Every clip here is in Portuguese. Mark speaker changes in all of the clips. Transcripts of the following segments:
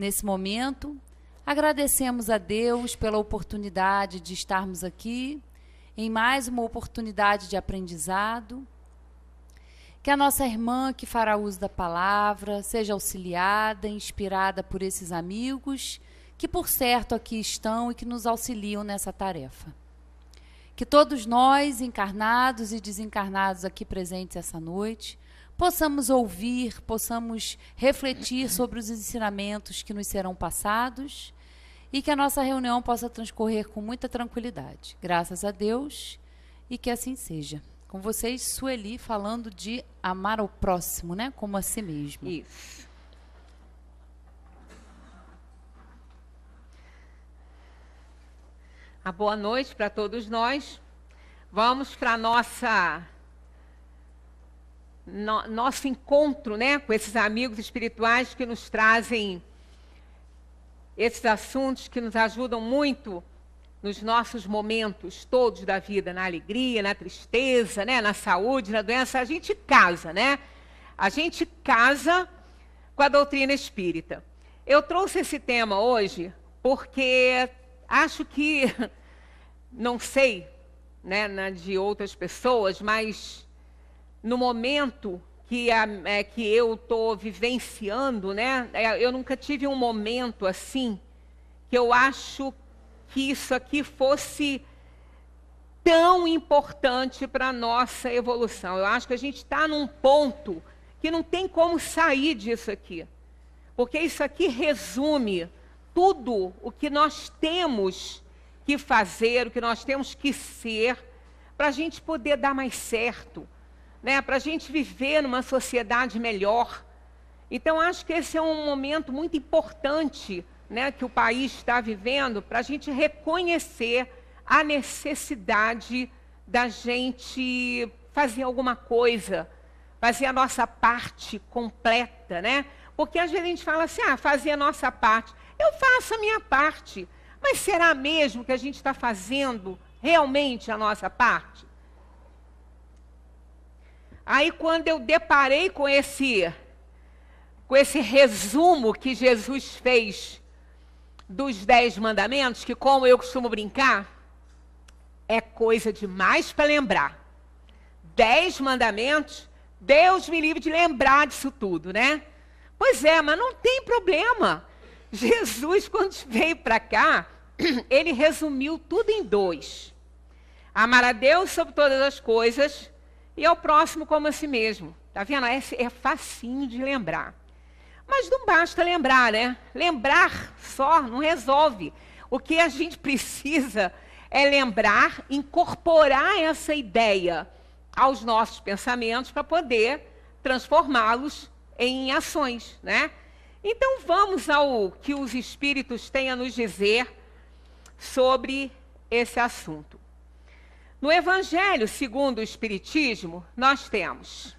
Speaker 1: nesse momento. Agradecemos a Deus pela oportunidade de estarmos aqui, em mais uma oportunidade de aprendizado. Que a nossa irmã que fará uso da palavra seja auxiliada, inspirada por esses amigos que por certo aqui estão e que nos auxiliam nessa tarefa. Que todos nós, encarnados e desencarnados aqui presentes essa noite, possamos ouvir, possamos refletir sobre os ensinamentos que nos serão passados e que a nossa reunião possa transcorrer com muita tranquilidade. Graças a Deus e que assim seja. Com vocês, Sueli, falando de amar ao próximo, né? Como a si mesmo.
Speaker 2: Isso. A boa noite para todos nós. Vamos para nosso encontro, né? Com esses amigos espirituais que nos trazem esses assuntos que nos ajudam muito nos nossos momentos todos da vida, na alegria, na tristeza, né? Na saúde, na doença. A gente casa, né? A gente casa com a doutrina espírita. Eu trouxe esse tema hoje porque acho que, não sei, né, de outras pessoas, mas no momento que eu estou vivenciando, né, eu nunca tive um momento assim que eu acho que isso aqui fosse tão importante para a nossa evolução. Eu acho que a gente está num ponto que não tem como sair disso aqui. Porque isso aqui resume tudo o que nós temos que fazer, o que nós temos que ser, para a gente poder dar mais certo, né? Para a gente viver numa sociedade melhor. Então, acho que esse é um momento muito importante, né, que o país está vivendo, para a gente reconhecer a necessidade da gente fazer alguma coisa, fazer a nossa parte completa, né? Porque às vezes a gente fala assim, fazer a nossa parte. Eu faço a minha parte, mas será mesmo que a gente está fazendo realmente a nossa parte? Aí quando eu deparei com esse resumo que Jesus fez dos 10 mandamentos, que como eu costumo brincar, é coisa demais para lembrar. 10 mandamentos, Deus me livre de lembrar disso tudo, né? Pois é, mas não tem problema. Jesus, quando veio para cá, ele resumiu tudo em 2. Amar a Deus sobre todas as coisas e ao próximo como a si mesmo. Tá vendo? É facinho de lembrar. Mas não basta lembrar, né? Lembrar só não resolve. O que a gente precisa é lembrar, incorporar essa ideia aos nossos pensamentos para poder transformá-los em ações, né? Então vamos ao que os espíritos têm a nos dizer sobre esse assunto. No Evangelho segundo o Espiritismo, nós temos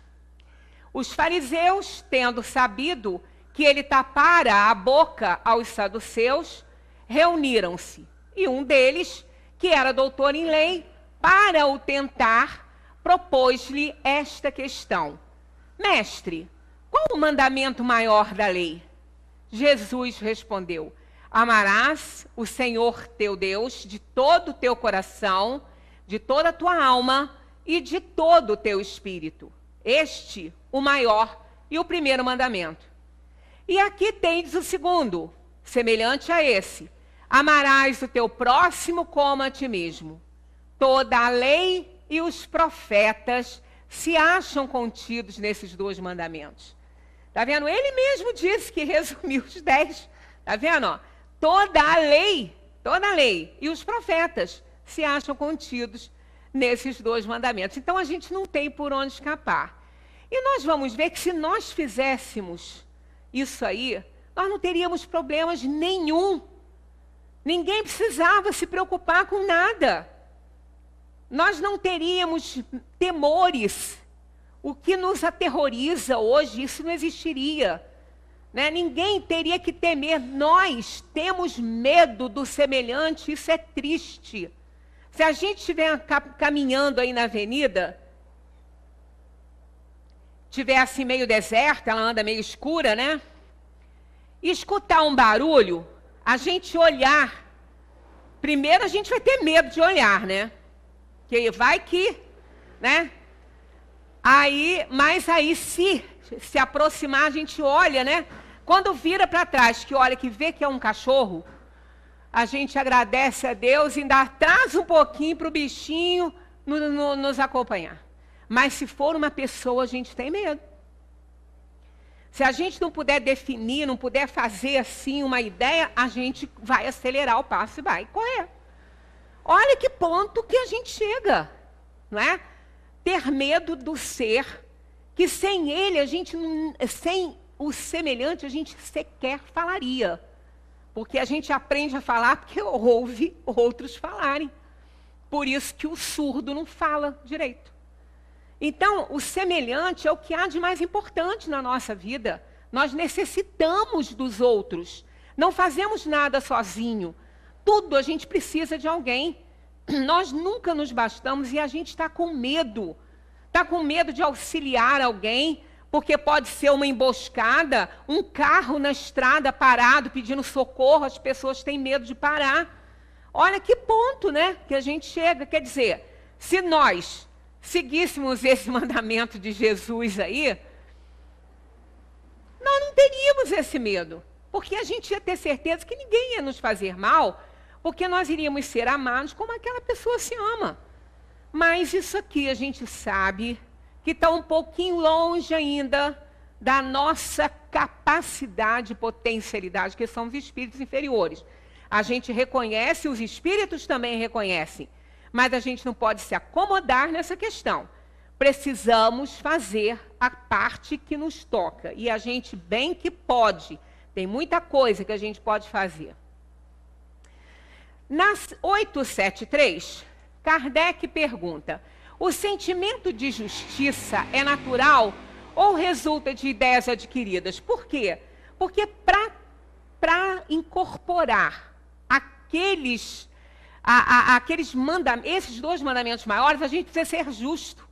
Speaker 2: os fariseus, tendo sabido que ele tapara a boca aos saduceus, reuniram-se. E um deles, que era doutor em lei, para o tentar, propôs-lhe esta questão: Mestre, qual o mandamento maior da lei? Jesus respondeu: amarás o Senhor teu Deus de todo o teu coração, de toda a tua alma e de todo o teu espírito. Este, o maior e o primeiro mandamento. E aqui tendes o segundo, semelhante a esse: amarás o teu próximo como a ti mesmo. Toda a lei e os profetas se acham contidos nesses 2 mandamentos. Está vendo? Ele mesmo disse que resumiu os 10. Está vendo? Ó? Toda a lei e os profetas se acham contidos nesses 2 mandamentos. Então a gente não tem por onde escapar. E nós vamos ver que se nós fizéssemos isso aí, nós não teríamos problemas nenhum. Ninguém precisava se preocupar com nada. Nós não teríamos temores. O que nos aterroriza hoje, isso não existiria. Né? Ninguém teria que temer. Nós temos medo do semelhante, isso é triste. Se a gente estiver caminhando aí na avenida, estiver assim meio deserta, ela anda meio escura, né? escutar um barulho, a gente olhar. Primeiro a gente vai ter medo de olhar, né? Que vai que, né? Mas aí se aproximar, a gente olha, né? Quando vira para trás, que olha, que vê que é um cachorro, a gente agradece a Deus e ainda traz um pouquinho para o bichinho nos acompanhar. Mas se for uma pessoa, a gente tem medo. Se a gente não puder definir, não puder fazer assim uma ideia, a gente vai acelerar o passo e vai correr. Olha que ponto que a gente chega, não é? Ter medo do ser, que sem ele, sem o semelhante, a gente sequer falaria. Porque a gente aprende a falar porque ouve outros falarem. Por isso que o surdo não fala direito. Então, o semelhante é o que há de mais importante na nossa vida. Nós necessitamos dos outros. Não fazemos nada sozinho. Tudo a gente precisa de alguém. Nós nunca nos bastamos e a gente está com medo. Está com medo de auxiliar alguém, porque pode ser uma emboscada, um carro na estrada parado pedindo socorro, as pessoas têm medo de parar. Olha que ponto, né, que a gente chega. Quer dizer, se nós seguíssemos esse mandamento de Jesus aí, nós não teríamos esse medo, porque a gente ia ter certeza que ninguém ia nos fazer mal, porque nós iríamos ser amados como aquela pessoa se ama. Mas isso aqui a gente sabe que está um pouquinho longe ainda da nossa capacidade e potencialidade, que são os espíritos inferiores. A gente reconhece, os espíritos também reconhecem, mas a gente não pode se acomodar nessa questão. Precisamos fazer a parte que nos toca. E a gente bem que pode. Tem muita coisa que a gente pode fazer. Nas 873, Kardec pergunta: o sentimento de justiça é natural ou resulta de ideias adquiridas? Por quê? Porque para incorporar esses dois mandamentos maiores, a gente precisa ser justo.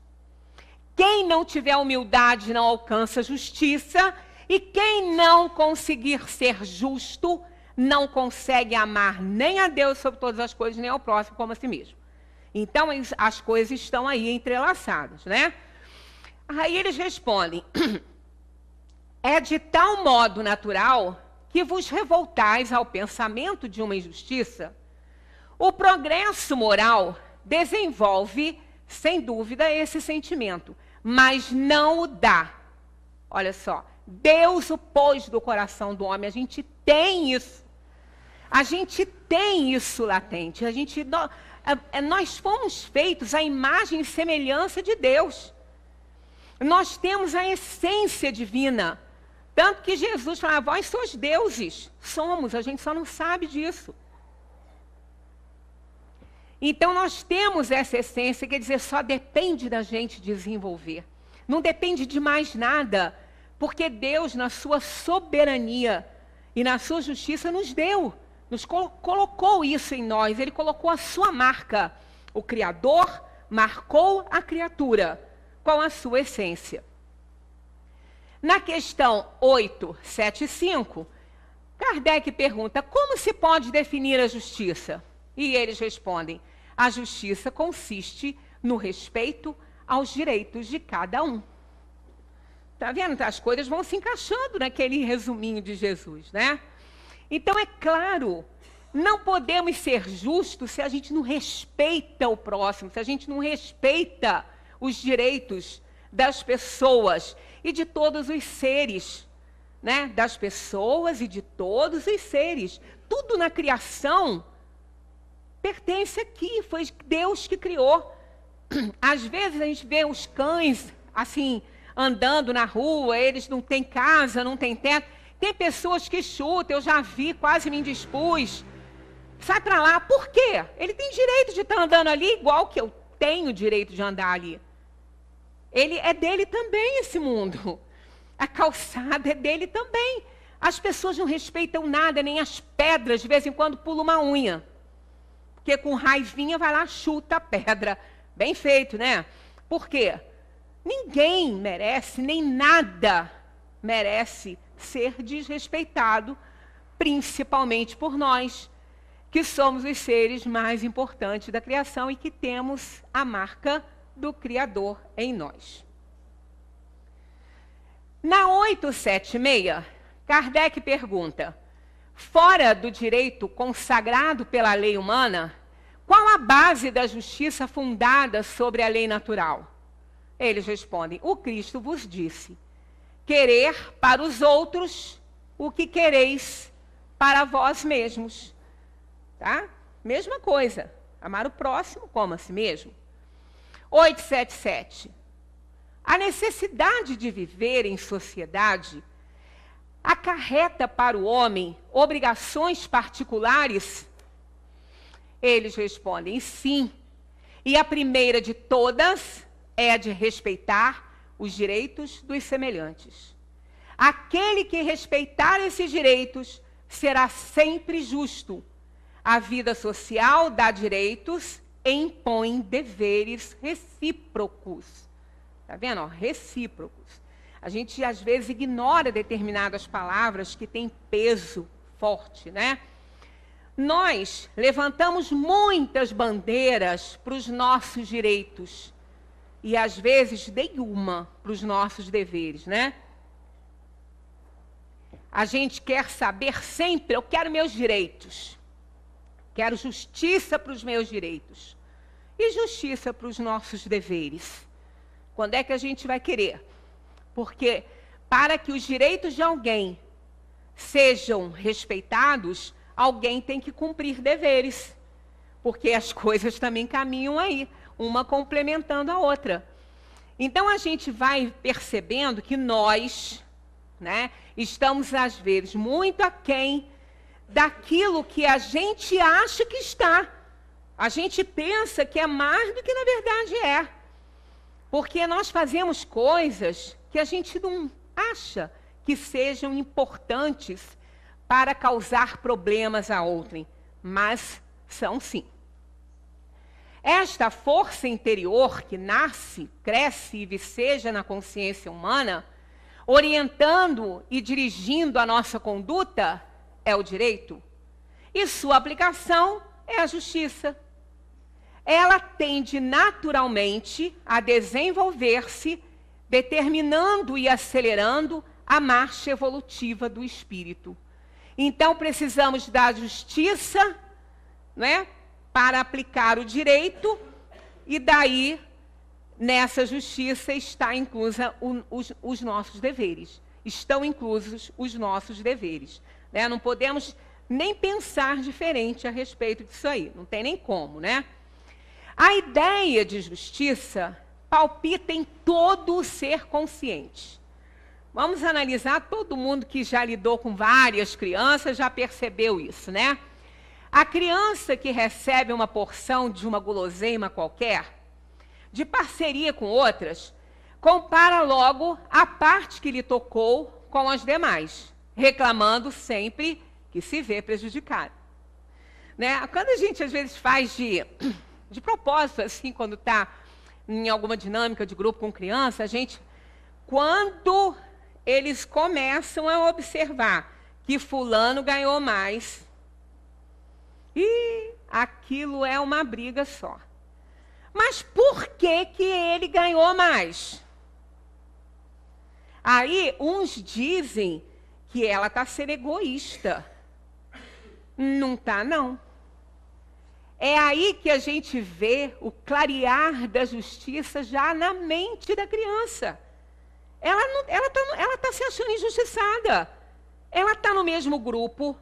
Speaker 2: Quem não tiver humildade não alcança justiça, e quem não conseguir ser justo não consegue amar nem a Deus sobre todas as coisas, nem ao próximo como a si mesmo. Então, as coisas estão aí entrelaçadas, né? Aí eles respondem: é de tal modo natural que vos revoltais ao pensamento de uma injustiça. O progresso moral desenvolve, sem dúvida, esse sentimento, mas não o dá. Olha só, Deus o pôs do coração do homem, a gente tem isso. A gente tem isso latente. Nós fomos feitos à imagem e semelhança de Deus. Nós temos a essência divina. Tanto que Jesus fala: vós sois deuses. Somos, a gente só não sabe disso. Então nós temos essa essência, quer dizer, só depende da gente desenvolver. Não depende de mais nada, porque Deus, na sua soberania e na sua justiça, nos deu, nos colocou isso em nós. Ele colocou a sua marca. O Criador marcou a criatura com a sua essência. Na questão 875, Kardec pergunta: como se pode definir a justiça? E eles respondem: a justiça consiste no respeito aos direitos de cada um. Está vendo? As coisas vão se encaixando naquele resuminho de Jesus, né? Então, é claro, não podemos ser justos se a gente não respeita o próximo, se a gente não respeita os direitos das pessoas e de todos os seres, né? Das pessoas e de todos os seres. Tudo na criação pertence aqui, foi Deus que criou. Às vezes a gente vê os cães, assim, andando na rua, eles não têm casa, não têm teto. Tem pessoas que chutam, eu já vi, quase me indispus. Sai para lá, por quê? Ele tem direito de estar andando ali, igual que eu tenho direito de andar ali. É dele também esse mundo. A calçada é dele também. As pessoas não respeitam nada, nem as pedras, de vez em quando pula uma unha. Porque com raivinha vai lá, chuta a pedra. Bem feito, né? Por quê? Ninguém merece, nem nada merece ser desrespeitado, principalmente por nós, que somos os seres mais importantes da criação e que temos a marca do Criador em nós. Na 876, Kardec pergunta: fora do direito consagrado pela lei humana, qual a base da justiça fundada sobre a lei natural? Eles respondem: o Cristo vos disse, querer para os outros o que quereis para vós mesmos. Tá? Mesma coisa, amar o próximo como a si mesmo. 877. A necessidade de viver em sociedade acarreta para o homem obrigações particulares? Eles respondem: sim. E a primeira de todas é a de respeitar os direitos dos semelhantes. Aquele que respeitar esses direitos será sempre justo. A vida social dá direitos e impõe deveres recíprocos. Está vendo? Recíprocos. A gente, às vezes, ignora determinadas palavras que têm peso forte, né? Nós levantamos muitas bandeiras para os nossos direitos e, às vezes, nenhuma para os nossos deveres, né? A gente quer saber sempre: eu quero meus direitos. Quero justiça para os meus direitos. E justiça para os nossos deveres. Quando é que a gente vai querer? Porque para que os direitos de alguém sejam respeitados, alguém tem que cumprir deveres. Porque as coisas também caminham aí, uma complementando a outra. Então a gente vai percebendo que nós, né, estamos às vezes muito aquém daquilo que a gente acha que está. A gente pensa que é mais do que na verdade é. Porque nós fazemos coisas que a gente não acha que sejam importantes para causar problemas a outrem, mas são sim. Esta força interior que nasce, cresce e viceja na consciência humana, orientando e dirigindo a nossa conduta, é o direito, e sua aplicação é a justiça. Ela tende naturalmente a desenvolver-se, determinando e acelerando a marcha evolutiva do espírito. Então, precisamos da justiça, né, para aplicar o direito, e daí, nessa justiça, está inclusa os nossos deveres. Estão inclusos os nossos deveres. Né? Não podemos nem pensar diferente a respeito disso aí. Não tem nem como, né? A ideia de justiça palpita em todo o ser consciente. Vamos analisar, todo mundo que já lidou com várias crianças já percebeu isso, né? A criança que recebe uma porção de uma guloseima qualquer, de parceria com outras, compara logo a parte que lhe tocou com as demais, reclamando sempre que se vê prejudicado. Né? Quando a gente, às vezes, faz de propósito, assim, quando está em alguma dinâmica de grupo com criança, a gente, quando eles começam a observar que fulano ganhou mais, e aquilo é uma briga só. Mas por que que ele ganhou mais? Aí, uns dizem que ela está sendo egoísta. Não está, não. É aí que a gente vê o clarear da justiça já na mente da criança. Ela está se achando injustiçada. Ela está no mesmo grupo.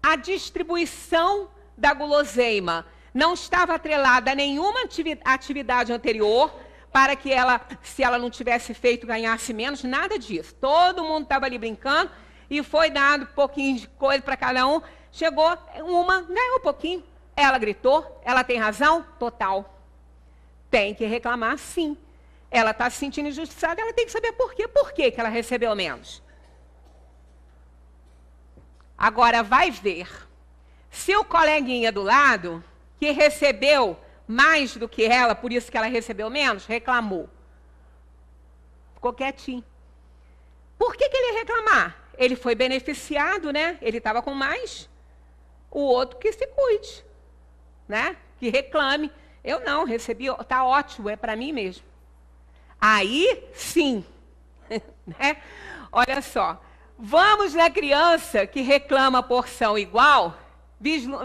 Speaker 2: A distribuição da guloseima não estava atrelada a nenhuma atividade anterior para que ela, se ela não tivesse feito, ganhasse menos, nada disso. Todo mundo estava ali brincando e foi dado um pouquinho de coisa para cada um. Chegou uma, ganhou um pouquinho. Ela gritou, ela tem razão? Total. Tem que reclamar, sim. Ela está se sentindo injustiçada, ela tem que saber por quê. Por que ela recebeu menos? Agora, vai ver. Se o coleguinha do lado, que recebeu mais do que ela, por isso que ela recebeu menos, reclamou. Ficou quietinho. Por que ele ia reclamar? ele foi beneficiado, né? Ele estava com mais. O outro que se cuide, né? Que reclame. Eu não, recebi, tá ótimo, é para mim mesmo. Aí, sim, né? Olha só, vamos na criança que reclama porção igual,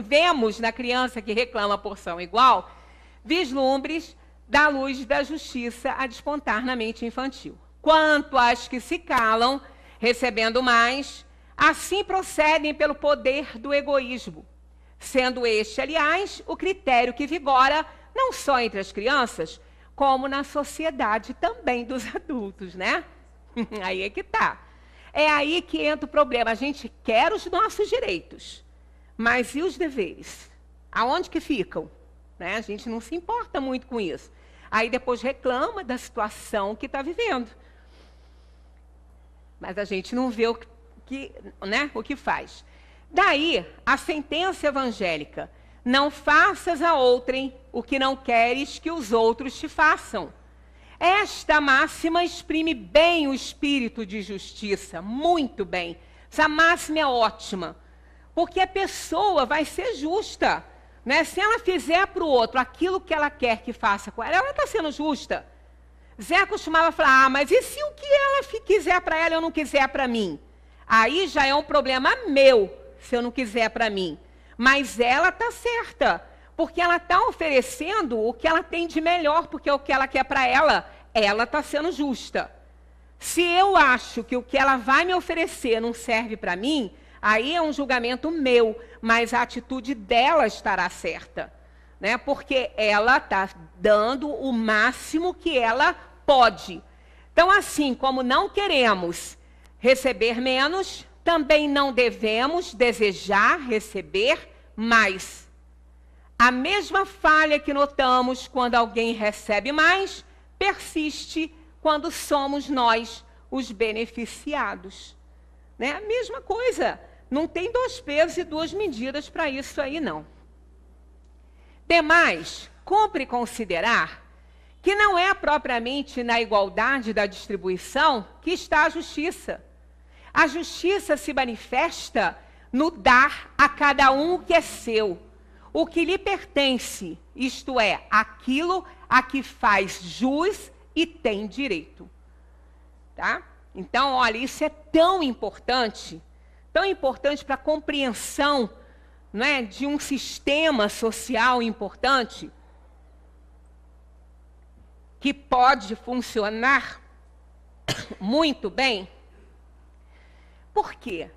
Speaker 2: vemos na criança que reclama porção igual, vislumbres da luz da justiça a despontar na mente infantil. Quanto às que se calam, recebendo mais, assim procedem pelo poder do egoísmo, sendo este, aliás, o critério que vigora não só entre as crianças, como na sociedade também dos adultos, né? Aí é que tá. É aí que entra o problema. A gente quer os nossos direitos, mas e os deveres? Aonde que ficam? Né? A gente não se importa muito com isso. Aí depois reclama da situação que está vivendo. Mas a gente não vê o que faz. Daí, a sentença evangélica: não faças a outrem o que não queres que os outros te façam. Esta máxima exprime bem o espírito de justiça, muito bem. Essa máxima é ótima, porque a pessoa vai ser justa, né? Se ela fizer para o outro aquilo que ela quer que faça com ela está sendo justa. Zé costumava falar, mas e se o que ela quiser para ela eu não quiser para mim? Aí já é um problema meu, se eu não quiser para mim. Mas ela está certa, porque ela está oferecendo o que ela tem de melhor, porque o que ela quer para ela está sendo justa. Se eu acho que o que ela vai me oferecer não serve para mim, aí é um julgamento meu, mas a atitude dela estará certa, né? Porque ela está dando o máximo que ela pode. Então, assim como não queremos receber menos, também não devemos desejar receber mais. A mesma falha que notamos quando alguém recebe mais, persiste quando somos nós os beneficiados. Né? A mesma coisa. Não tem 2 pesos e 2 medidas para isso aí, não. Demais, cumpre considerar que não é propriamente na igualdade da distribuição que está a justiça. A justiça se manifesta no dar a cada um o que é seu, o que lhe pertence, isto é, aquilo a que faz jus e tem direito. Tá? Então, olha, isso é tão importante para a compreensão, né, de um sistema social importante, que pode funcionar muito bem. Por quê?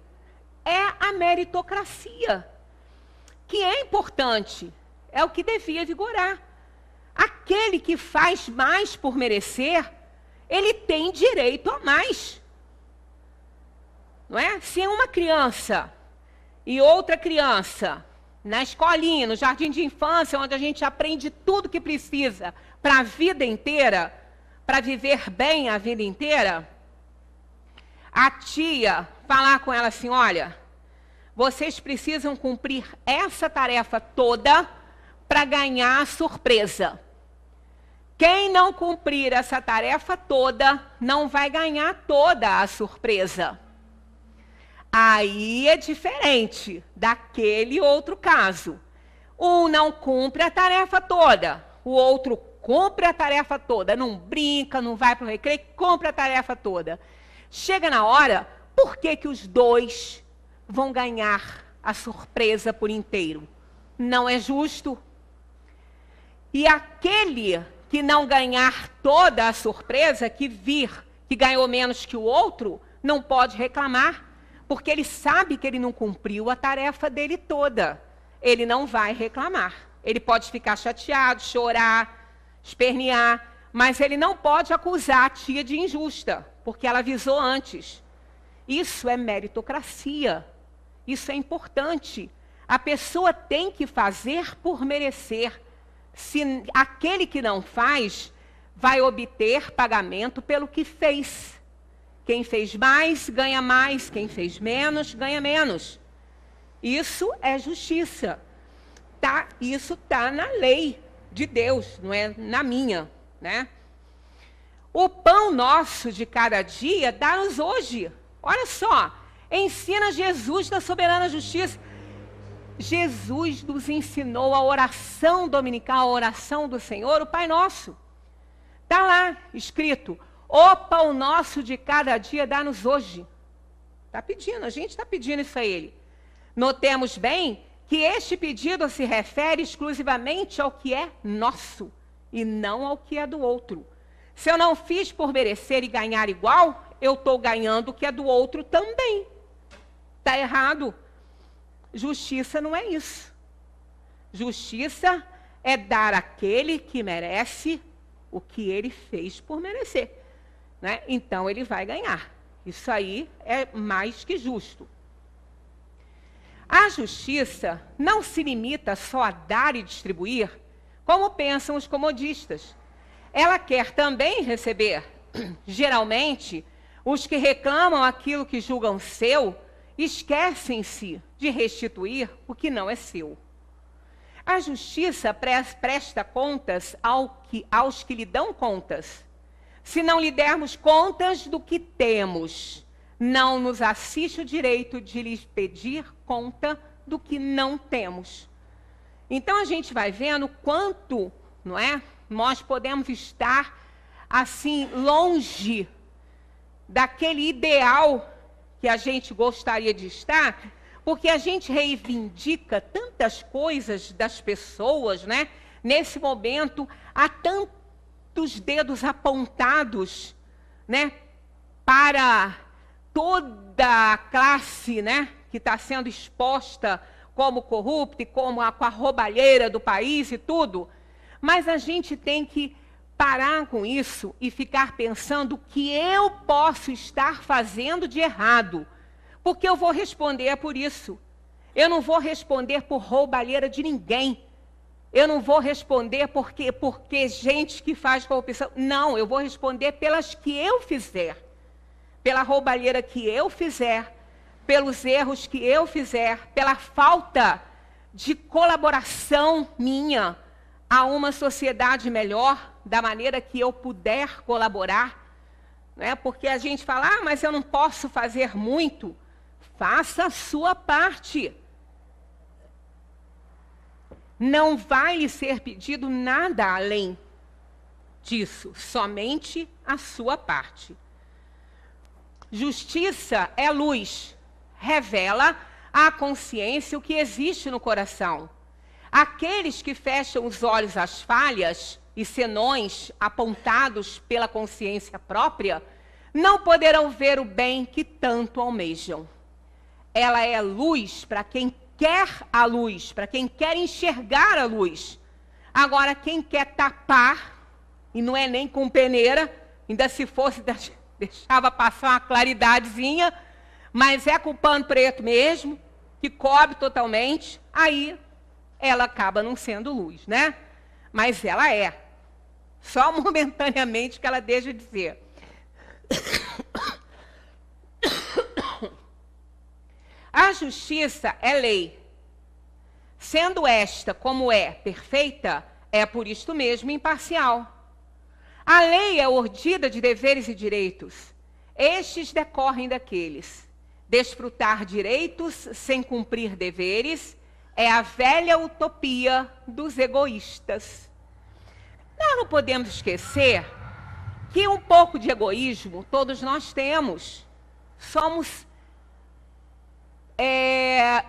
Speaker 2: É a meritocracia, que é importante, é o que devia vigorar. Aquele que faz mais por merecer, ele tem direito a mais. Não é? Se uma criança e outra criança, na escolinha, no jardim de infância, onde a gente aprende tudo que precisa para a vida inteira, para viver bem a vida inteira, a tia falar com ela assim, olha, vocês precisam cumprir essa tarefa toda para ganhar a surpresa. Quem não cumprir essa tarefa toda, não vai ganhar toda a surpresa. Aí é diferente daquele outro caso. Um não cumpre a tarefa toda, o outro cumpre a tarefa toda, não brinca, não vai para o recreio, cumpre a tarefa toda. Chega na hora, por que que os dois vão ganhar a surpresa por inteiro? Não é justo. E aquele que não ganhar toda a surpresa, que ganhou menos que o outro, não pode reclamar, porque ele sabe que ele não cumpriu a tarefa dele toda. Ele não vai reclamar. Ele pode ficar chateado, chorar, espernear, mas ele não pode acusar a tia de injusta, porque ela avisou antes. Isso é meritocracia. Isso é importante. A pessoa tem que fazer por merecer. Se aquele que não faz, vai obter pagamento pelo que fez. Quem fez mais, ganha mais. Quem fez menos, ganha menos. Isso é justiça. Tá? Isso está na lei de Deus, não é na minha, né? O pão nosso de cada dia dá-nos hoje. Olha só, Ensina Jesus da soberana justiça. Jesus nos ensinou a oração dominical, a oração do Senhor, o Pai Nosso. Está lá escrito, o pão nosso de cada dia dá-nos hoje. Está pedindo, a gente está pedindo isso a Ele. Notemos bem que este pedido se refere exclusivamente ao que é nosso e não ao que é do outro. Se eu não fiz por merecer e ganhar igual, eu estou ganhando o que é do outro também. Está errado. Justiça não é isso. Justiça é dar àquele que merece o que ele fez por merecer, né? Então ele vai ganhar. Isso aí é mais que justo. A justiça não se limita só a dar e distribuir, como pensam os comodistas. Ela quer também receber. Geralmente, os que reclamam aquilo que julgam seu, esquecem-se de restituir o que não é seu. A justiça presta contas aos que lhe dão contas. Se não lhe dermos contas do que temos, não nos assiste o direito de lhes pedir conta do que não temos. Então a gente vai vendo quanto, não é? Nós podemos estar assim longe daquele ideal que a gente gostaria de estar, porque a gente reivindica tantas coisas das pessoas, né? Nesse momento, há tantos dedos apontados, né? Para toda a classe, né? Que está sendo exposta como corrupta e como com a roubalheira do país e tudo. Mas a gente tem que parar com isso e ficar pensando o que eu posso estar fazendo de errado. Porque eu vou responder por isso. Eu não vou responder por roubalheira de ninguém. Eu não vou responder porque gente que faz corrupção. Não, eu vou responder pelas que eu fizer. Pela roubalheira que eu fizer, pelos erros que eu fizer, pela falta de colaboração minha a uma sociedade melhor, da maneira que eu puder colaborar. Né? Porque a gente fala, mas eu não posso fazer muito. Faça a sua parte. Não vai lhe ser pedido nada além disso, somente a sua parte. Justiça é luz, revela à consciência o que existe no coração. Aqueles que fecham os olhos às falhas e senões apontados pela consciência própria, não poderão ver o bem que tanto almejam. Ela é luz para quem quer a luz, para quem quer enxergar a luz. Agora, quem quer tapar, e não é nem com peneira, ainda se fosse, deixava passar uma claridadezinha, mas é com pano preto mesmo, que cobre totalmente, aí ela acaba não sendo luz, né? Mas ela é. Só momentaneamente que ela deixa de ser. A justiça é lei. Sendo esta, como é, perfeita, é por isto mesmo imparcial. A lei é ordida de deveres e direitos. Estes decorrem daqueles. Desfrutar direitos sem cumprir deveres é a velha utopia dos egoístas. Nós não podemos esquecer que um pouco de egoísmo todos nós temos. Somos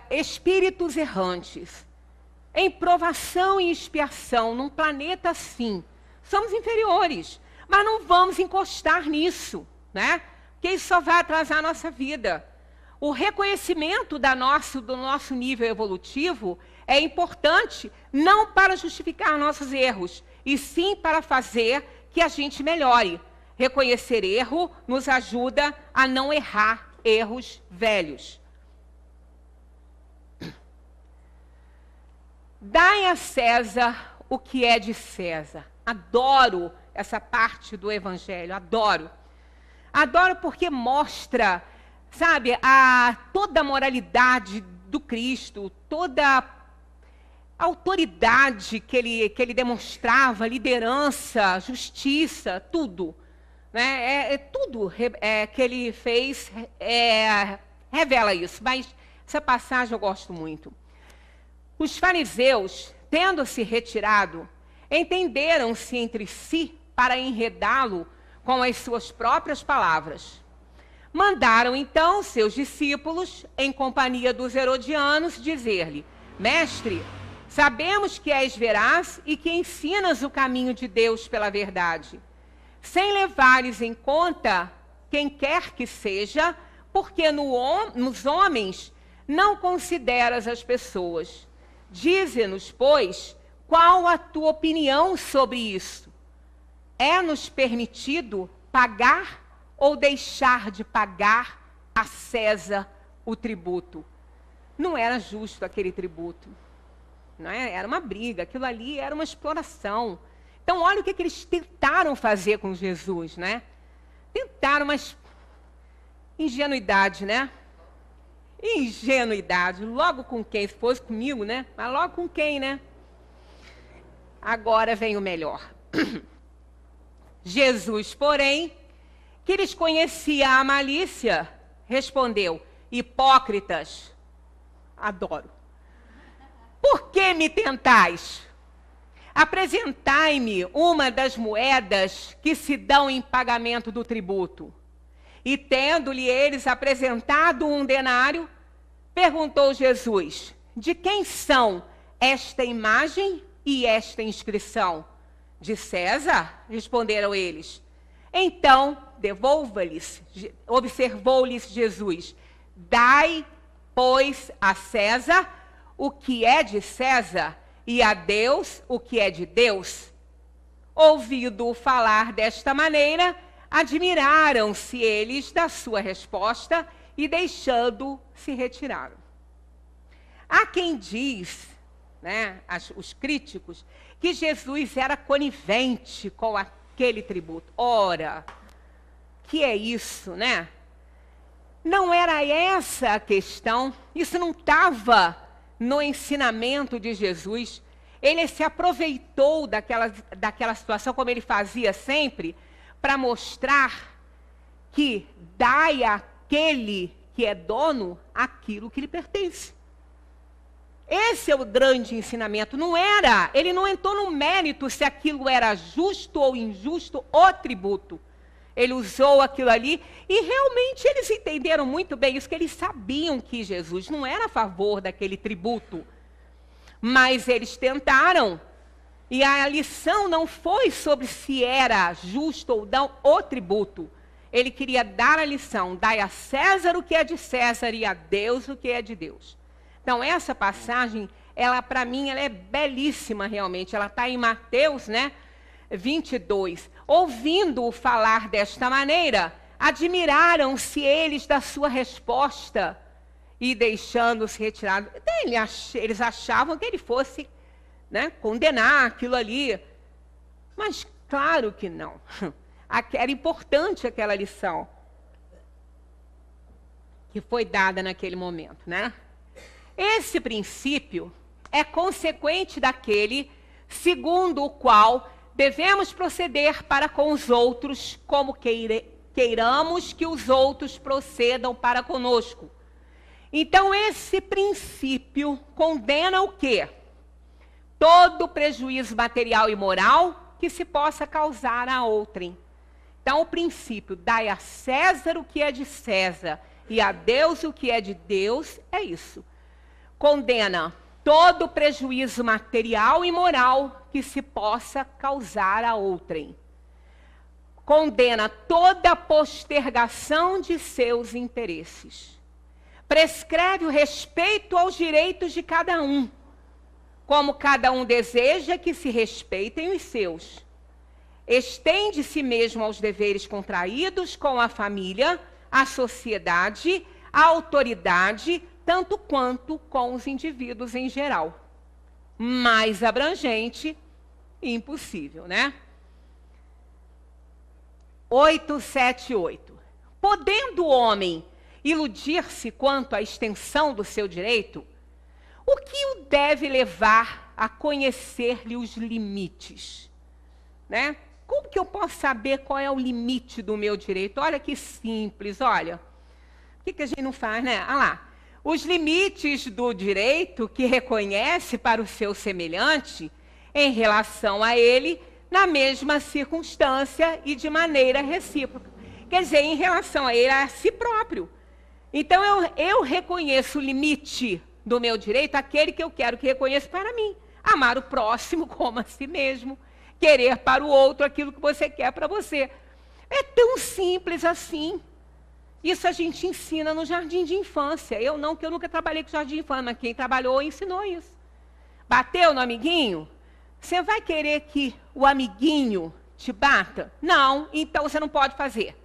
Speaker 2: espíritos errantes, em provação e expiação, num planeta assim. Somos inferiores, mas não vamos encostar nisso, né? Porque isso só vai atrasar a nossa vida. O reconhecimento do nosso nível evolutivo é importante, não para justificar nossos erros, e sim para fazer que a gente melhore. Reconhecer erro nos ajuda a não errar erros velhos. Dai a César o que é de César. Adoro essa parte do Evangelho, adoro. Adoro porque mostra, sabe, toda a moralidade do Cristo, toda a autoridade que ele demonstrava, liderança, justiça, tudo. Né? Tudo que ele fez revela isso, mas essa passagem eu gosto muito. Os fariseus, tendo-se retirado, entenderam-se entre si para enredá-lo com as suas próprias palavras. Mandaram então seus discípulos, em companhia dos herodianos, dizer-lhe: Mestre, sabemos que és veraz e que ensinas o caminho de Deus pela verdade, sem levares em conta quem quer que seja, porque nos homens não consideras as pessoas. Dize-nos, pois, qual a tua opinião sobre isso? É-nos permitido pagar ou deixar de pagar a César o tributo? Não era justo aquele tributo. Não é? Era uma briga, aquilo ali era uma exploração. Então, olha o que eles tentaram fazer com Jesus, né? Tentaram, mas ingenuidade, né? Ingenuidade. Logo com quem? Se fosse comigo, né? Mas logo com quem, né? Agora vem o melhor. Jesus, porém, que lhes conhecia a malícia, respondeu: hipócritas, adoro. Por que me tentais? Apresentai-me uma das moedas que se dão em pagamento do tributo. E tendo-lhe eles apresentado um denário, perguntou Jesus: de quem são esta imagem e esta inscrição? De César, responderam eles. Então, devolva-lhes, observou-lhes Jesus: dai, pois, a César o que é de César, e a Deus o que é de Deus. Ouvido-o falar desta maneira, admiraram-se eles da sua resposta e, deixando, se retiraram. Há quem diz, né, os críticos, que Jesus era conivente com aquele tributo. Ora, que é isso, né? Não era essa a questão, isso não estava no ensinamento de Jesus. Ele se aproveitou daquela situação, como ele fazia sempre, para mostrar que dai àquele que é dono aquilo que lhe pertence. Esse é o grande ensinamento. Ele não entrou no mérito se aquilo era justo ou injusto, o tributo. Ele usou aquilo ali e realmente eles entenderam muito bem isso, que eles sabiam que Jesus não era a favor daquele tributo. Mas eles tentaram, e a lição não foi sobre se era justo ou não o tributo. Ele queria dar a lição: dai a César o que é de César e a Deus o que é de Deus. Então, essa passagem, ela para mim, ela é belíssima realmente. Ela está em Mateus, né, 22. Ouvindo-o falar desta maneira, admiraram-se eles da sua resposta e, deixando-se retirado. Então, eles achavam que ele fosse, né, condenar aquilo ali. Mas claro que não. Era importante aquela lição que foi dada naquele momento, né? Esse princípio é consequente daquele segundo o qual devemos proceder para com os outros, como queiramos que os outros procedam para conosco. Então, esse princípio condena o quê? Todo prejuízo material e moral que se possa causar a outrem. Então, o princípio, dai a César o que é de César e a Deus o que é de Deus, é isso. Condena todo prejuízo material e moral que se possa causar a outrem. Condena toda postergação de seus interesses. Prescreve o respeito aos direitos de cada um, como cada um deseja que se respeitem os seus. Estende-se mesmo aos deveres contraídos com a família, a sociedade, a autoridade, tanto quanto com os indivíduos em geral. Mais abrangente, impossível, né? 878. Podendo o homem iludir-se quanto à extensão do seu direito, o que o deve levar a conhecer-lhe os limites? Né? Como que eu posso saber qual é o limite do meu direito? Olha que simples, olha. O que a gente não faz, né? Olha lá. Os limites do direito que reconhece para o seu semelhante em relação a ele na mesma circunstância e de maneira recíproca. Quer dizer, em relação a ele, a si próprio. Então, eu reconheço o limite do meu direito, aquele que eu quero que reconheça para mim. Amar o próximo como a si mesmo. Querer para o outro aquilo que você quer para você. É tão simples assim. Isso a gente ensina no jardim de infância. Eu não, que eu nunca trabalhei com jardim de infância, mas quem trabalhou ensinou isso. Bateu no amiguinho? Você vai querer que o amiguinho te bata? Não, então você não pode fazer.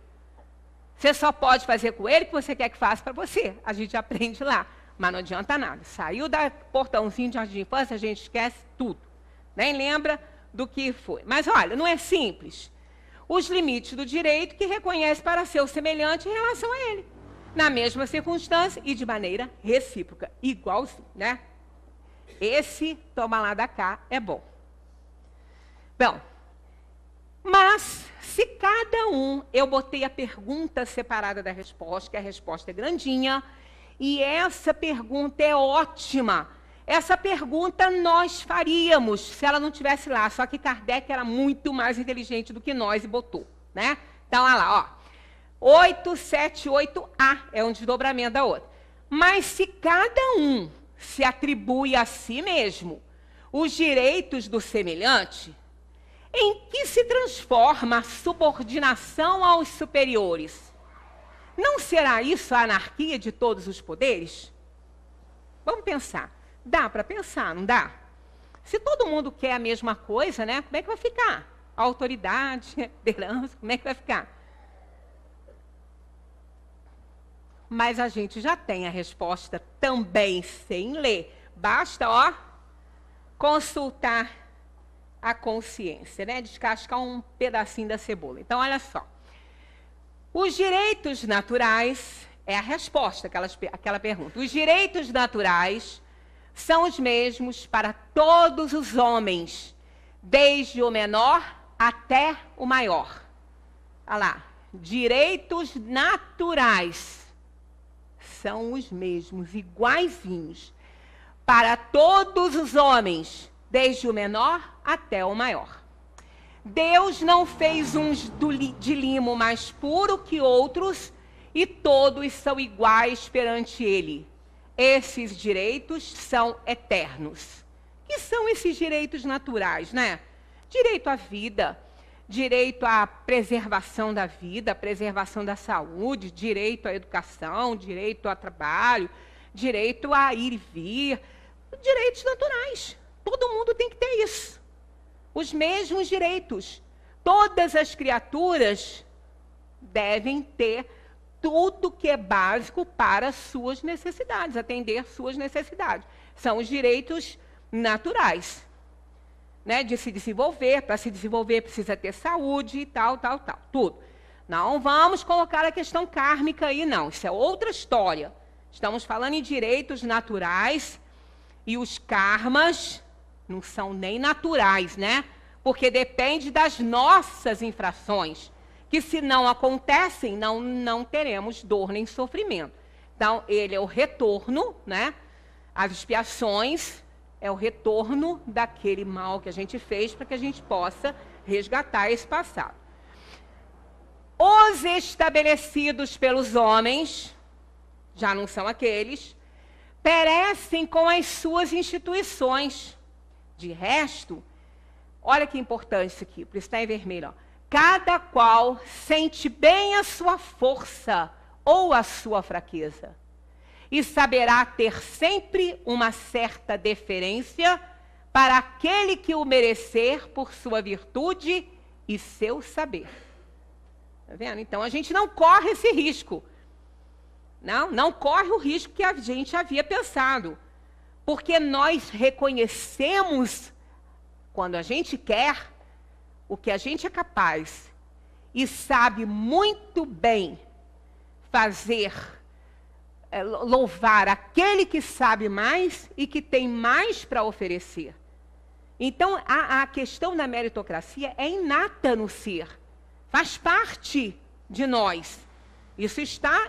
Speaker 2: Você só pode fazer com ele o que você quer que faça para você. A gente aprende lá, mas não adianta nada. Saiu da portãozinho de jardim de infância, a gente esquece tudo. Nem lembra do que foi. Mas olha, não é simples. Os limites do direito que reconhece para seu semelhante em relação a ele. Na mesma circunstância e de maneira recíproca. Igualzinho, né? Esse toma lá da cá é bom. Bom, mas se cada um, eu botei a pergunta separada da resposta, que a resposta é grandinha, e essa pergunta é ótima. Essa pergunta nós faríamos se ela não estivesse lá, só que Kardec era muito mais inteligente do que nós e botou, né? Então, olha lá, ó. 878A é um desdobramento da outra. Mas se cada um se atribui a si mesmo os direitos do semelhante, em que se transforma a subordinação aos superiores? Não será isso a anarquia de todos os poderes? Vamos pensar. Dá para pensar, não dá? Se todo mundo quer a mesma coisa, né? Como é que vai ficar? A autoridade, a liderança, como é que vai ficar? Mas a gente já tem a resposta também sem ler. Basta, ó, consultar a consciência, né? Descascar um pedacinho da cebola. Então, olha só. Os direitos naturais, é a resposta àquela pergunta. Os direitos naturais são os mesmos para todos os homens, desde o menor até o maior. Olha lá. Direitos naturais são os mesmos, iguaizinhos, para todos os homens, desde o menor até o maior. Deus não fez uns de limo mais puro que outros, e todos são iguais perante Ele. Esses direitos são eternos. Que são esses direitos naturais, né? Direito à vida, direito à preservação da vida, preservação da saúde, direito à educação, direito ao trabalho, direito a ir e vir, direitos naturais. Todo mundo tem que ter isso. Os mesmos direitos. Todas as criaturas devem ter tudo que é básico para suas necessidades, atender suas necessidades. São os direitos naturais, né, de se desenvolver. Para se desenvolver precisa ter saúde e tal, tudo. Não vamos colocar a questão kármica aí, não. Isso é outra história. Estamos falando em direitos naturais e os karmas não são nem naturais, né? Porque depende das nossas infrações, que se não acontecem, não teremos dor nem sofrimento. Então, ele é o retorno, né? As expiações é o retorno daquele mal que a gente fez para que a gente possa resgatar esse passado. Os estabelecidos pelos homens, já não são aqueles, perecem com as suas instituições. De resto, olha que importante isso aqui, por isso está em vermelho, ó. Cada qual sente bem a sua força ou a sua fraqueza, e saberá ter sempre uma certa deferência para aquele que o merecer por sua virtude e seu saber. Está vendo? Então, a gente não corre esse risco. Não corre o risco que a gente havia pensado. Porque nós reconhecemos, quando a gente quer, o que a gente é capaz e sabe muito bem fazer, louvar aquele que sabe mais e que tem mais para oferecer. Então, a questão da meritocracia é inata no ser, faz parte de nós. Isso é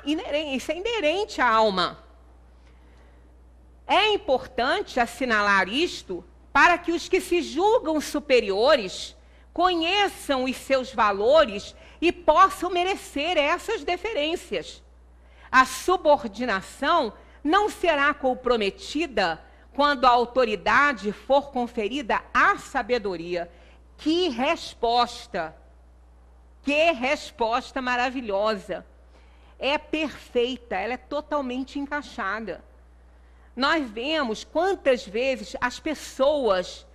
Speaker 2: inerente à alma. É importante assinalar isto para que os que se julgam superiores conheçam os seus valores e possam merecer essas deferências. A subordinação não será comprometida quando a autoridade for conferida à sabedoria. Que resposta! Que resposta maravilhosa! É perfeita, ela é totalmente encaixada. Nós vemos quantas vezes as pessoas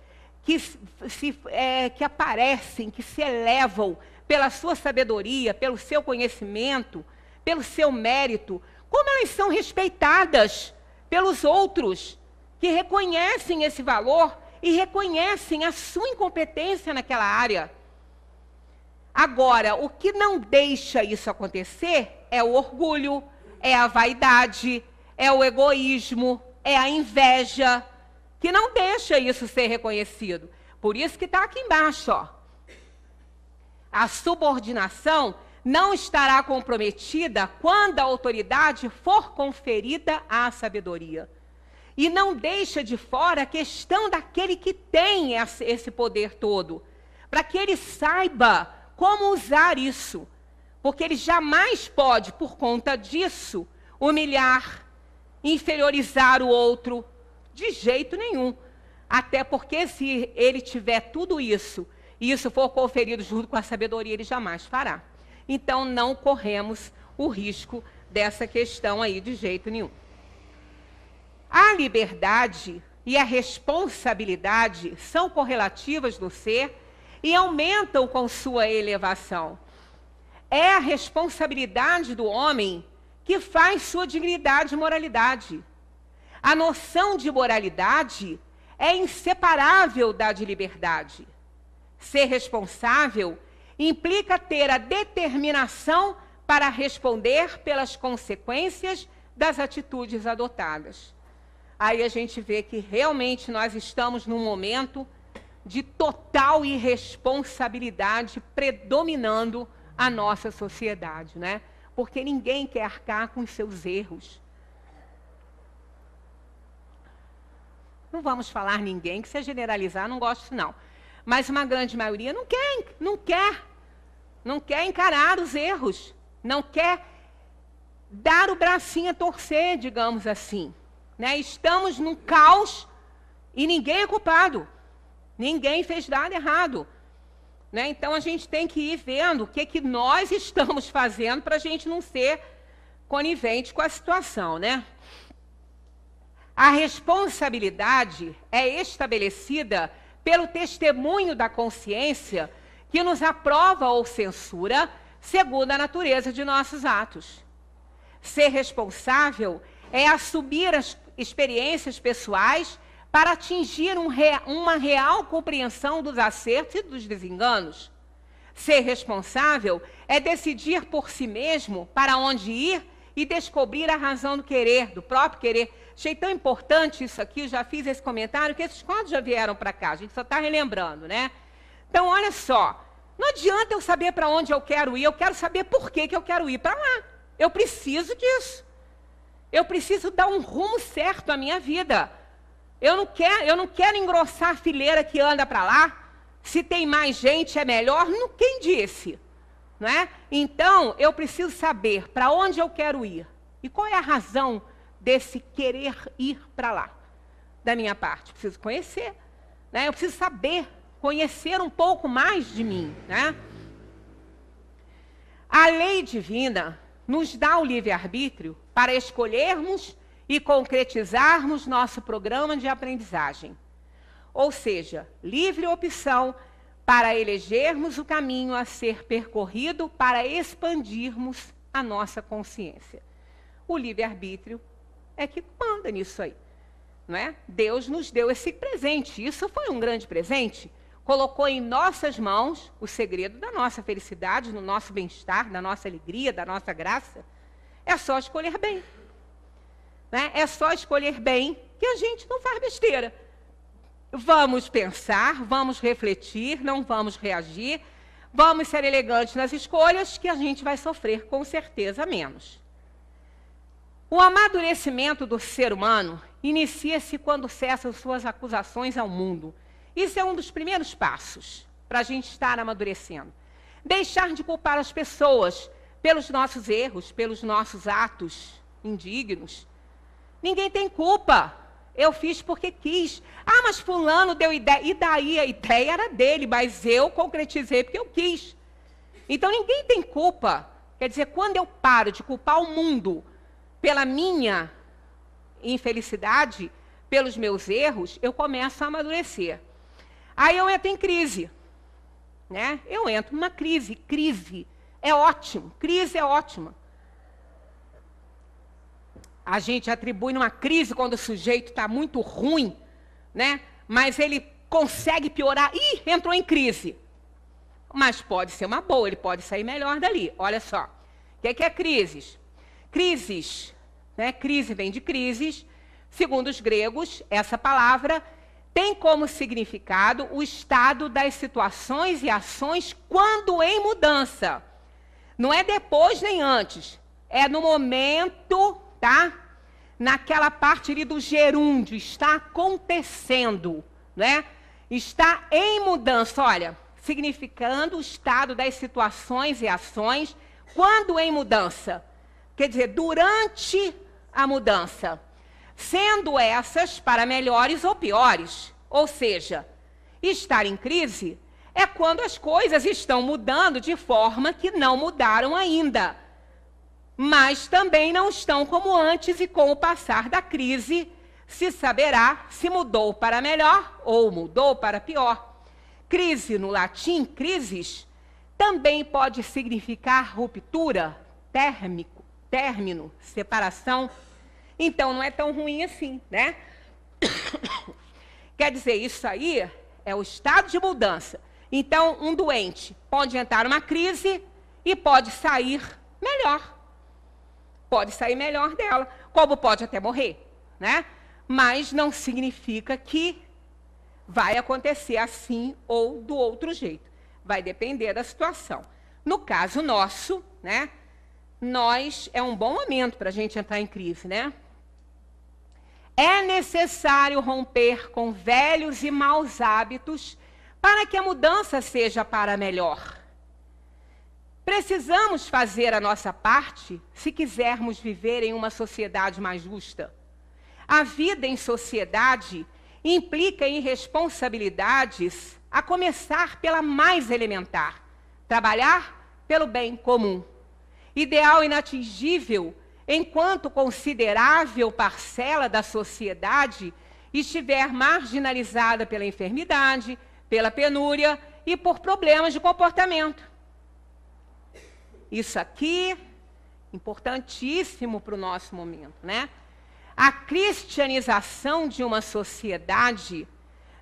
Speaker 2: que aparecem, que se elevam pela sua sabedoria, pelo seu conhecimento, pelo seu mérito, como elas são respeitadas pelos outros, que reconhecem esse valor e reconhecem a sua incompetência naquela área. Agora, o que não deixa isso acontecer é o orgulho, é a vaidade, é o egoísmo, é a inveja, que não deixa isso ser reconhecido. Por isso que está aqui embaixo, ó. A subordinação não estará comprometida quando a autoridade for conferida à sabedoria. E não deixa de fora a questão daquele que tem esse poder todo, para que ele saiba como usar isso, porque ele jamais pode, por conta disso, humilhar, inferiorizar o outro, de jeito nenhum. Até porque se ele tiver tudo isso, e isso for conferido junto com a sabedoria, ele jamais fará. Então, não corremos o risco dessa questão aí de jeito nenhum. A liberdade e a responsabilidade são correlativas no ser e aumentam com sua elevação. É a responsabilidade do homem que faz sua dignidade e moralidade. A noção de moralidade é inseparável da de liberdade. Ser responsável implica ter a determinação para responder pelas consequências das atitudes adotadas. Aí a gente vê que realmente nós estamos num momento de total irresponsabilidade predominando a nossa sociedade, né? Porque ninguém quer arcar com os seus erros. Não vamos falar ninguém, que se é generalizar, não gosto não. Mas uma grande maioria não quer encarar os erros, não quer dar o bracinho a torcer, digamos assim. Né? Estamos num caos e ninguém é culpado. Ninguém fez nada errado. Né? Então, a gente tem que ir vendo o que nós estamos fazendo para a gente não ser conivente com a situação. Né? A responsabilidade é estabelecida pelo testemunho da consciência que nos aprova ou censura segundo a natureza de nossos atos. Ser responsável é assumir as experiências pessoais para atingir uma real compreensão dos acertos e dos desenganos. Ser responsável é decidir por si mesmo para onde ir e descobrir a razão do querer, do próprio querer. Achei tão importante isso aqui, já fiz esse comentário, que esses quadros já vieram para cá, a gente só está relembrando, né? Então, olha só, não adianta eu saber para onde eu quero ir, eu quero saber por que eu quero ir para lá. Eu preciso disso. Eu preciso dar um rumo certo à minha vida. Eu não quero engrossar a fileira que anda para lá. Se tem mais gente, é melhor. Quem disse? Não é? Então, eu preciso saber para onde eu quero ir. E qual é a razão desse querer ir para lá? Da minha parte, eu preciso conhecer. Né? Eu preciso saber, conhecer um pouco mais de mim. Né? A lei divina nos dá o livre-arbítrio para escolhermos e concretizarmos nosso programa de aprendizagem. Ou seja, livre opção para elegermos o caminho a ser percorrido para expandirmos a nossa consciência. O livre-arbítrio é que manda nisso aí. Não é? Deus nos deu esse presente. Isso foi um grande presente. Colocou em nossas mãos o segredo da nossa felicidade, do nosso bem-estar, da nossa alegria, da nossa graça. É só escolher bem. Né? É só escolher bem que a gente não faz besteira. Vamos pensar, vamos refletir, não vamos reagir, Vamos ser elegantes nas escolhas, que a gente vai sofrer, com certeza, menos. O amadurecimento do ser humano inicia-se quando cessam suas acusações ao mundo. Isso é um dos primeiros passos para a gente estar amadurecendo. Deixar de culpar as pessoas pelos nossos erros, pelos nossos atos indignos. Ninguém tem culpa. Eu fiz porque quis. Ah, mas fulano deu ideia. E daí a ideia era dele, mas eu concretizei porque eu quis. Então ninguém tem culpa. Quer dizer, quando eu paro de culpar o mundo pela minha infelicidade, pelos meus erros, eu começo a amadurecer. Aí eu entro em crise. Né? Eu entro numa crise. Crise é ótimo. Crise é ótima. A gente atribui numa crise quando o sujeito está muito ruim, né? Mas ele consegue piorar. Ih, entrou em crise. Mas pode ser uma boa, ele pode sair melhor dali. Olha só. O que é crises? Crises, né? Crise vem de crises. Segundo os gregos, essa palavra tem como significado o estado das situações e ações quando em mudança. Não é depois nem antes. É no momento, tá? Naquela parte ali do gerúndio, está acontecendo, né? Está em mudança, olha, significando o estado das situações e ações quando em mudança. Quer dizer, durante a mudança. Sendo essas para melhores ou piores. Ou seja, estar em crise é quando as coisas estão mudando de forma que não mudaram ainda. Mas também não estão como antes, e com o passar da crise se saberá se mudou para melhor ou mudou para pior. Crise, no latim, crisis, também pode significar ruptura, término, separação. Então, não é tão ruim assim, né? Quer dizer, isso aí é o estado de mudança. Então, um doente pode entrar numa crise e pode sair melhor. Pode sair melhor dela, como pode até morrer, né? Mas não significa que vai acontecer assim ou do outro jeito. Vai depender da situação. No caso nosso, né? É um bom momento para a gente entrar em crise, né? É necessário romper com velhos e maus hábitos para que a mudança seja para melhor. Precisamos fazer a nossa parte se quisermos viver em uma sociedade mais justa. A vida em sociedade implica em responsabilidades, a começar pela mais elementar: trabalhar pelo bem comum. Ideal inatingível enquanto considerável parcela da sociedade estiver marginalizada pela enfermidade, pela penúria e por problemas de comportamento. Isso aqui, importantíssimo para o nosso momento, né? A cristianização de uma sociedade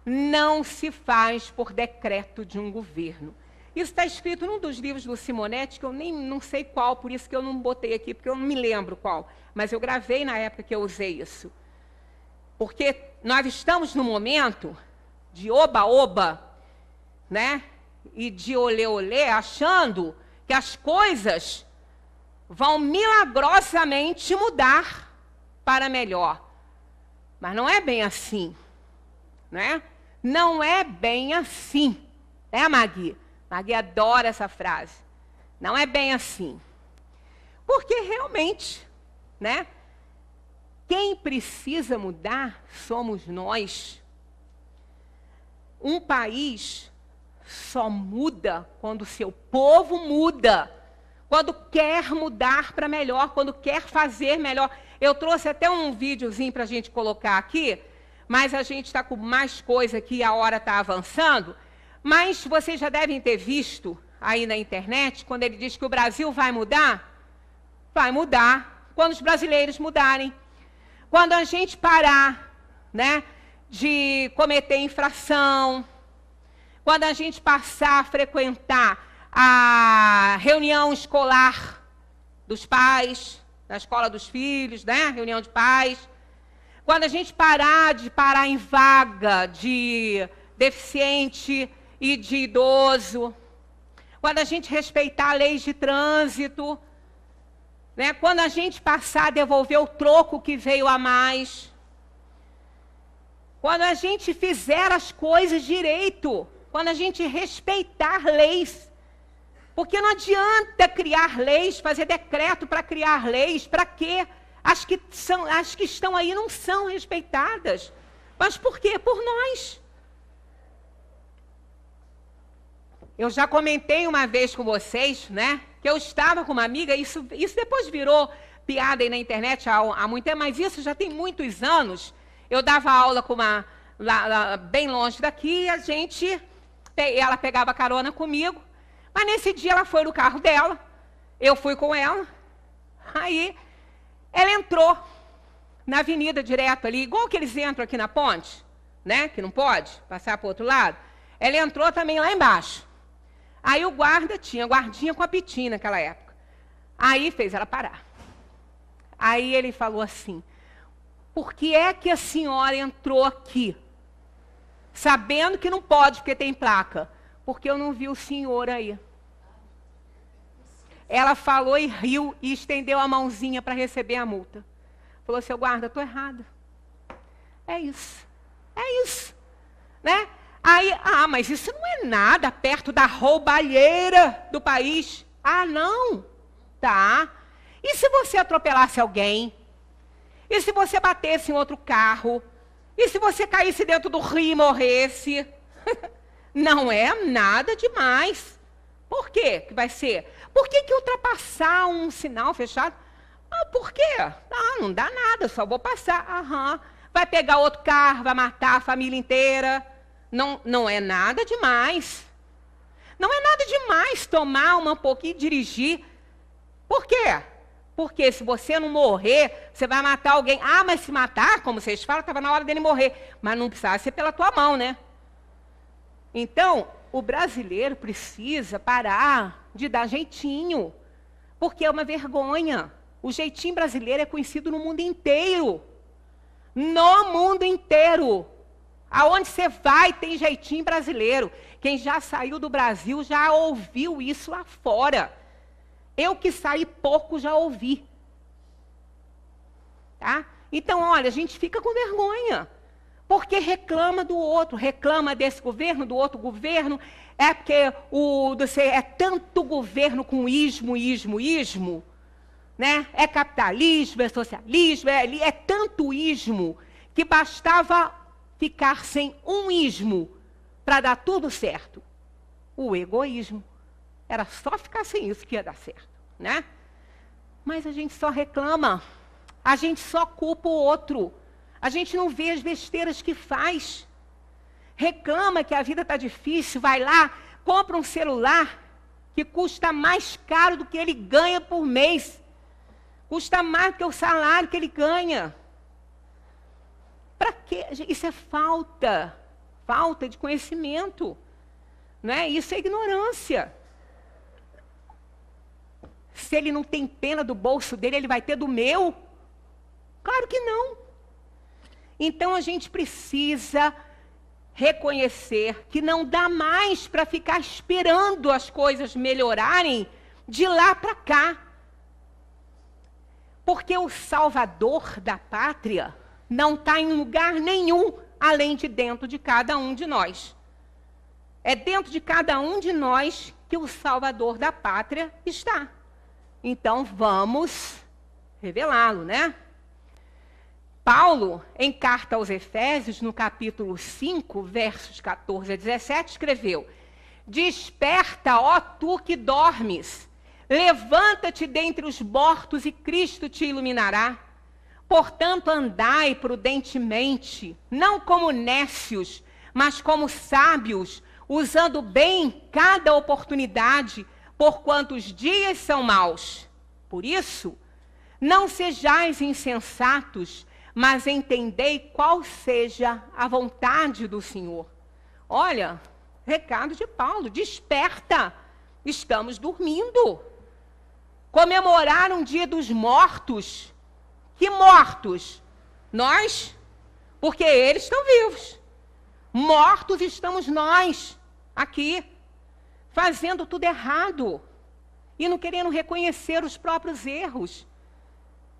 Speaker 2: não se faz por decreto de um governo. Isso está escrito num dos livros do Simonetti, que eu nem não sei qual, por isso que eu não botei aqui, porque eu não me lembro qual. Mas eu gravei na época que eu usei isso. Porque nós estamos num momento de oba-oba, né? E de olê-olê, achando que as coisas vão milagrosamente mudar para melhor. Mas não é bem assim, né? Não é bem assim, né, Magui? Magui adora essa frase. Não é bem assim. Porque realmente, né? Quem precisa mudar somos nós. Um país só muda quando o seu povo muda. Quando quer mudar para melhor, quando quer fazer melhor. Eu trouxe até um videozinho para a gente colocar aqui, mas a gente está com mais coisa aqui, a hora está avançando. Mas vocês já devem ter visto aí na internet, quando ele diz que o Brasil vai mudar quando os brasileiros mudarem. Quando a gente parar, né, de cometer infração, quando a gente passar a frequentar a reunião escolar dos pais, na escola dos filhos, né, reunião de pais, quando a gente parar em vaga de deficiente e de idoso, quando a gente respeitar leis de trânsito, né? Quando a gente passar a devolver o troco que veio a mais, quando a gente fizer as coisas direito, quando a gente respeitar leis. Porque não adianta criar leis, fazer decreto para criar leis, para quê? As que estão aí não são respeitadas. Mas por quê? Por nós. Eu já comentei uma vez com vocês, né? Que eu estava com uma amiga, isso depois virou piada aí na internet há muito tempo, mas isso já tem muitos anos. Eu dava aula com lá bem longe daqui, ela pegava carona comigo, mas nesse dia ela foi no carro dela, eu fui com ela, aí ela entrou na avenida direto ali, igual que eles entram aqui na ponte, né? Que não pode passar para o outro lado. Ela entrou também lá embaixo. Aí o tinha guardinha com apitinho naquela época. Aí fez ela parar. Aí ele falou assim, por que é que a senhora entrou aqui? Sabendo que não pode, porque tem placa. Porque eu não vi o senhor aí. Ela falou e riu e estendeu a mãozinha para receber a multa. Falou, seu guarda, estou errada. É isso. Né? Aí, mas isso não é nada perto da roubalheira do país. Não. Tá. E se você atropelasse alguém? E se você batesse em outro carro? E se você caísse dentro do rio e morresse? Não é nada demais. Por quê que vai ser? Por que ultrapassar um sinal fechado? Por quê? Não dá nada, só vou passar. Vai pegar outro carro, vai matar a família inteira. Não é nada demais. Não é nada demais tomar um pouquinho e dirigir. Por quê? Porque se você não morrer, você vai matar alguém. Mas se matar, como vocês falam, estava na hora dele morrer. Mas não precisava ser pela tua mão, né? Então, o brasileiro precisa parar de dar jeitinho. Porque é uma vergonha. O jeitinho brasileiro é conhecido no mundo inteiro. No mundo inteiro. Aonde você vai, tem jeitinho brasileiro. Quem já saiu do Brasil já ouviu isso lá fora. Eu que saí pouco já ouvi. Tá? Então, olha, a gente fica com vergonha. Porque reclama do outro, reclama desse governo, do outro governo. É porque é tanto governo com ismo, né? É capitalismo, é socialismo, é tanto ismo que bastava ficar sem um ismo para dar tudo certo. O egoísmo. Era só ficar sem isso que ia dar certo, né? Mas a gente só reclama. A gente só culpa o outro. A gente não vê as besteiras que faz. Reclama que a vida está difícil, vai lá, compra um celular que custa mais caro do que ele ganha por mês. Custa mais do que o salário que ele ganha. Para quê? Isso é falta de conhecimento. Não é? Isso é ignorância. Se ele não tem pena do bolso dele, ele vai ter do meu? Claro que não. Então a gente precisa reconhecer que não dá mais para ficar esperando as coisas melhorarem de lá para cá. Porque o salvador da pátria não está em lugar nenhum além de dentro de cada um de nós. É dentro de cada um de nós que o salvador da pátria está. Então vamos revelá-lo, né? Paulo, em carta aos Efésios, no capítulo 5, versos 14 a 17, escreveu: Desperta, ó tu que dormes, levanta-te dentre os mortos e Cristo te iluminará. Portanto, andai prudentemente, não como nécios, mas como sábios, usando bem cada oportunidade, porquanto os dias são maus. Por isso, não sejais insensatos, mas entendei qual seja a vontade do Senhor. Olha, recado de Paulo, desperta, estamos dormindo. Comemorar um dia dos mortos. Que mortos? Nós, porque eles estão vivos. Mortos estamos nós, aqui. fazendo tudo errado e não querendo reconhecer os próprios erros,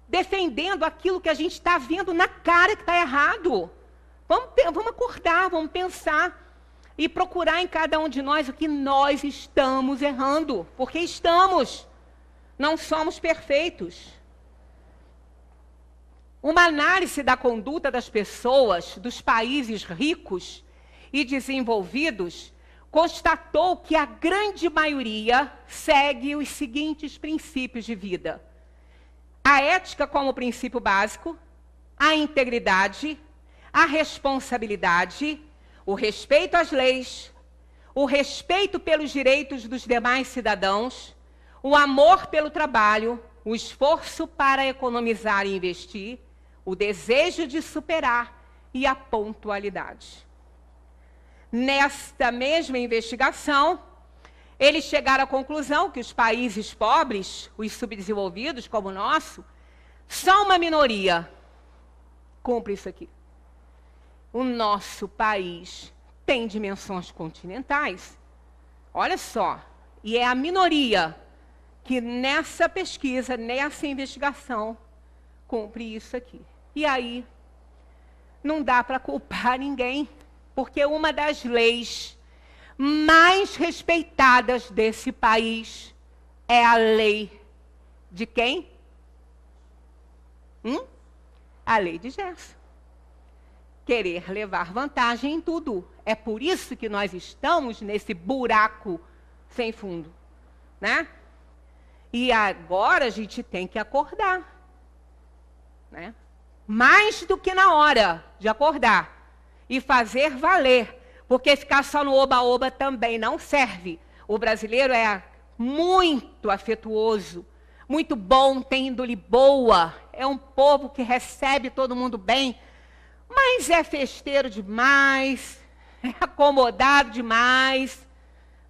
Speaker 2: defendendo aquilo que a gente está vendo na cara que está errado. Vamos acordar, vamos pensar e procurar em cada um de nós o que nós estamos errando, porque estamos, não somos perfeitos. Uma análise da conduta das pessoas dos países ricos e desenvolvidos constatou que a grande maioria segue os seguintes princípios de vida: a ética como princípio básico, a integridade, a responsabilidade, o respeito às leis, o respeito pelos direitos dos demais cidadãos, o amor pelo trabalho, o esforço para economizar e investir, o desejo de superar e a pontualidade. Nesta mesma investigação, eles chegaram à conclusão que os países pobres, os subdesenvolvidos como o nosso, são uma minoria. Cumpre isso aqui. O nosso país tem dimensões continentais. Olha só, e é a minoria que nessa pesquisa, nessa investigação, cumpre isso aqui. E aí, não dá para culpar ninguém, porque uma das leis mais respeitadas desse país é a lei de quem? A lei de Gerson. Querer levar vantagem em tudo. É por isso que nós estamos nesse buraco sem fundo, né? E agora a gente tem que acordar, né? Mais do que na hora de acordar e fazer valer, porque ficar só no oba-oba também não serve. O brasileiro é muito afetuoso, muito bom, tem índole boa, é um povo que recebe todo mundo bem, mas é festeiro demais, é acomodado demais,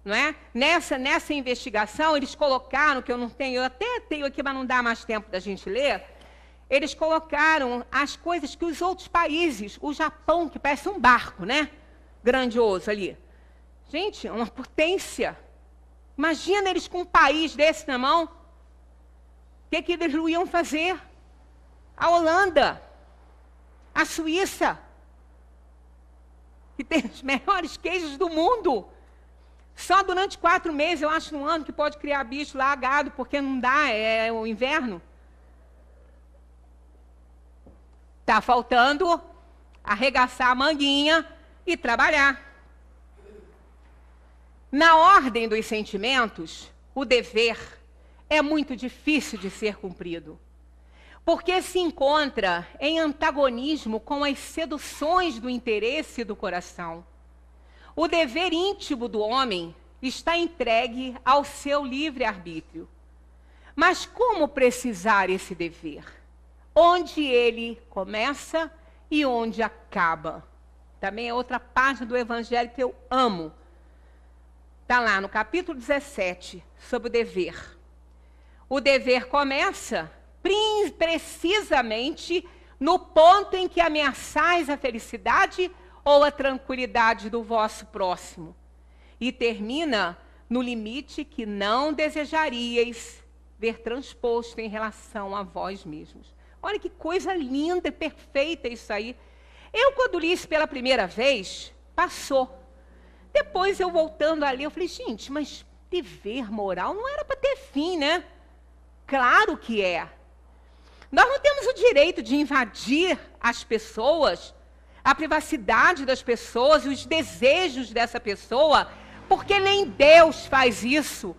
Speaker 2: não é? Nessa investigação, eles colocaram, que eu não tenho, eu até tenho aqui, mas não dá mais tempo da gente ler, eles colocaram as coisas que os outros países, o Japão, que parece um barco, né? Grandioso ali. Gente, é uma potência. Imagina eles com um país desse na mão. O que eles não iam fazer? A Holanda, a Suíça, que tem os melhores queijos do mundo. Só durante 4 meses, eu acho, no ano, que pode criar bicho lá, gado, porque não dá, é o inverno. Está faltando arregaçar a manguinha e trabalhar. Na ordem dos sentimentos, o dever é muito difícil de ser cumprido, porque se encontra em antagonismo com as seduções do interesse do coração. O dever íntimo do homem está entregue ao seu livre-arbítrio. Mas como precisar esse dever? Onde ele começa e onde acaba? Também é outra parte do Evangelho que eu amo. Está lá no capítulo 17, sobre o dever. O dever começa precisamente no ponto em que ameaçais a felicidade ou a tranquilidade do vosso próximo. E termina no limite que não desejaríeis ver transposto em relação a vós mesmos. Olha que coisa linda e perfeita isso aí. Eu, quando li isso pela primeira vez, passou. Depois, eu voltando ali, eu falei, gente, mas dever moral não era para ter fim, né? Claro que é. Nós não temos o direito de invadir as pessoas, a privacidade das pessoas e os desejos dessa pessoa, porque nem Deus faz isso.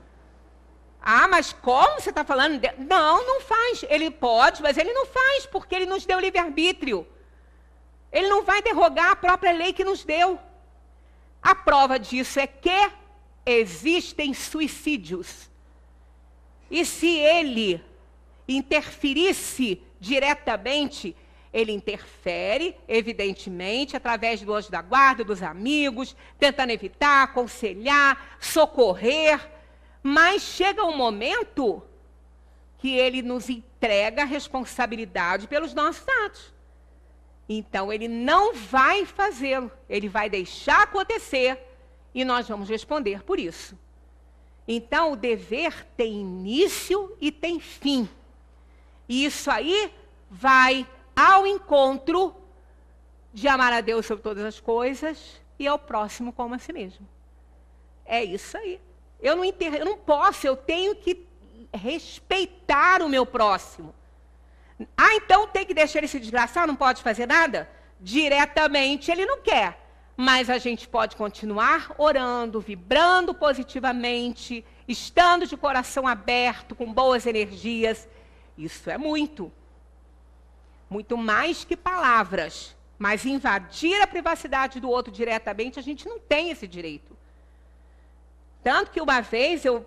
Speaker 2: Ah, mas como você está falando? Não, não faz. Ele pode, mas ele não faz, porque ele nos deu livre-arbítrio. Ele não vai derrogar a própria lei que nos deu. A prova disso é que existem suicídios. E se ele interferisse diretamente, ele interfere, evidentemente, através do anjo da guarda, dos amigos, tentando evitar, aconselhar, socorrer. Mas chega um momento que ele nos entrega a responsabilidade pelos nossos atos. Então, ele não vai fazê-lo, ele vai deixar acontecer e nós vamos responder por isso. Então, o dever tem início e tem fim. E isso aí vai ao encontro de amar a Deus sobre todas as coisas e ao próximo como a si mesmo. É isso aí. Eu não posso, eu tenho que respeitar o meu próximo. Ah, então tem que deixar ele se desgraçar, não pode fazer nada? Diretamente ele não quer. Mas a gente pode continuar orando, vibrando positivamente, estando de coração aberto, com boas energias. Isso é muito. Muito mais que palavras. Mas invadir a privacidade do outro diretamente, a gente não tem esse direito. Tanto que uma vez eu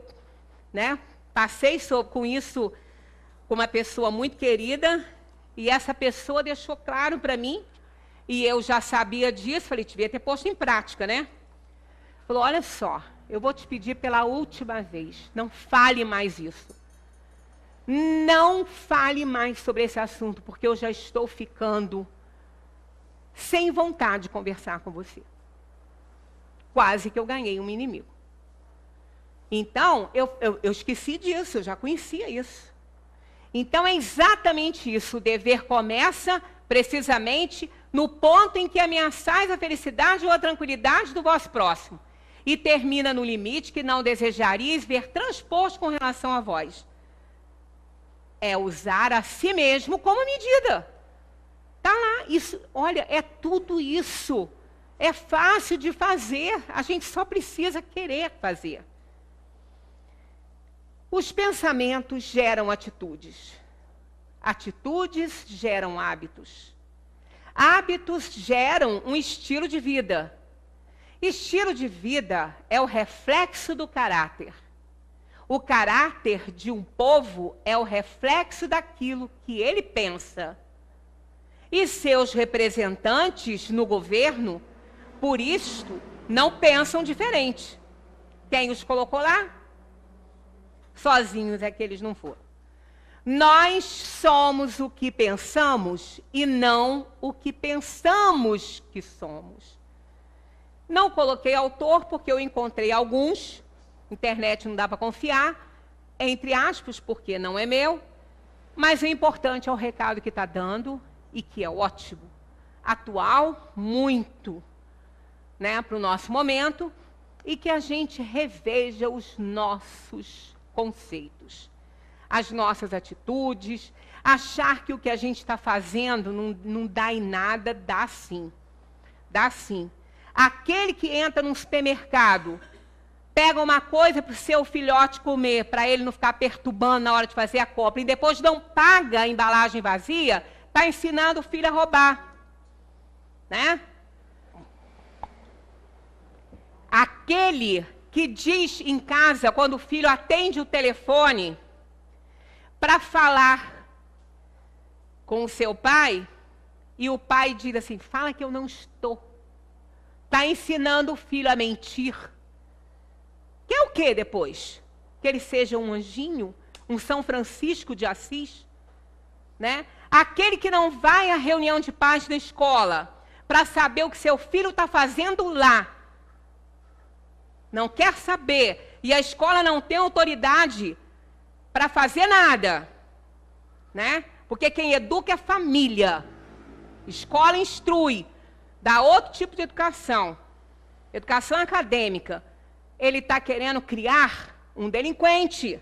Speaker 2: passei com isso com uma pessoa muito querida, e essa pessoa deixou claro para mim, e eu já sabia disso, falei, devia ter posto em prática, né? Falou, olha só, eu vou te pedir pela última vez, não fale mais isso. Não fale mais sobre esse assunto, porque eu já estou ficando sem vontade de conversar com você. Quase que eu ganhei um inimigo. Então, eu esqueci disso, eu já conhecia isso. Então, é exatamente isso. O dever começa precisamente no ponto em que ameaçais a felicidade ou a tranquilidade do vosso próximo. E termina no limite que não desejaríeis ver transposto com relação a vós. É usar a si mesmo como medida. Está lá. Isso, olha, é tudo isso. É fácil de fazer. A gente só precisa querer fazer. Os pensamentos geram atitudes. Atitudes geram hábitos. Hábitos geram um estilo de vida. Estilo de vida é o reflexo do caráter. O caráter de um povo é o reflexo daquilo que ele pensa. E seus representantes no governo, por isto, não pensam diferente. Quem os colocou lá? Sozinhos é que eles não foram. Nós somos o que pensamos e não o que pensamos que somos. Não coloquei autor porque eu encontrei alguns, internet não dá para confiar, entre aspas, porque não é meu, mas o importante é o recado que está dando e que é ótimo. Atual, muito, para o nosso momento, e que a gente reveja os nossos conceitos, as nossas atitudes, achar que o que a gente está fazendo não dá em nada, dá sim. Dá sim. Aquele que entra num supermercado, pega uma coisa para o seu filhote comer, para ele não ficar perturbando na hora de fazer a compra, e depois não paga a embalagem vazia, está ensinando o filho a roubar. Né? Aquele que diz em casa, quando o filho atende o telefone, para falar com o seu pai, e o pai diz assim, fala que eu não estou. Está ensinando o filho a mentir. Que é o que depois? Que ele seja um anjinho, um São Francisco de Assis? Né? Aquele que não vai à reunião de pais na escola, para saber o que seu filho está fazendo lá, não quer saber, e a escola não tem autoridade para fazer nada, né? Porque quem educa é família. Escola instrui, dá outro tipo de educação, educação acadêmica. Ele está querendo criar um delinquente.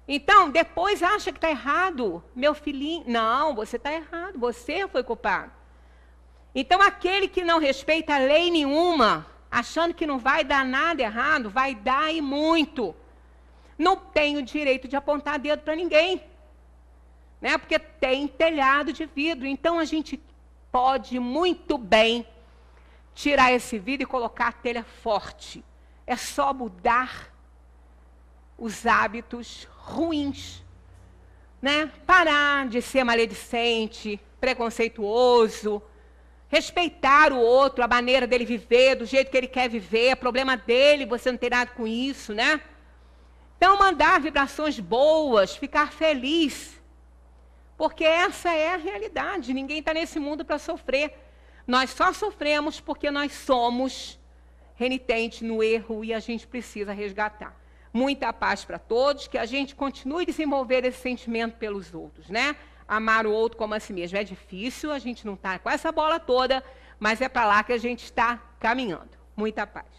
Speaker 2: Então, depois acha que está errado. Meu filhinho, não, você está errado, você foi culpado. Então, aquele que não respeita lei nenhuma, achando que não vai dar nada errado, vai dar e muito. Não tem o direito de apontar dedo para ninguém. Né? Porque tem telhado de vidro. Então, a gente pode muito bem tirar esse vidro e colocar a telha forte. É só mudar os hábitos ruins. Né? Parar de ser maledicente, preconceituoso, respeitar o outro, a maneira dele viver, do jeito que ele quer viver, é problema dele, você não tem nada com isso, né? Então, mandar vibrações boas, ficar feliz, porque essa é a realidade, ninguém está nesse mundo para sofrer. Nós só sofremos porque nós somos renitentes no erro e a gente precisa resgatar. Muita paz para todos, que a gente continue a desenvolver esse sentimento pelos outros, né? Amar o outro como a si mesmo. É difícil, a gente não está com essa bola toda, mas é para lá que a gente está caminhando. Muita paz.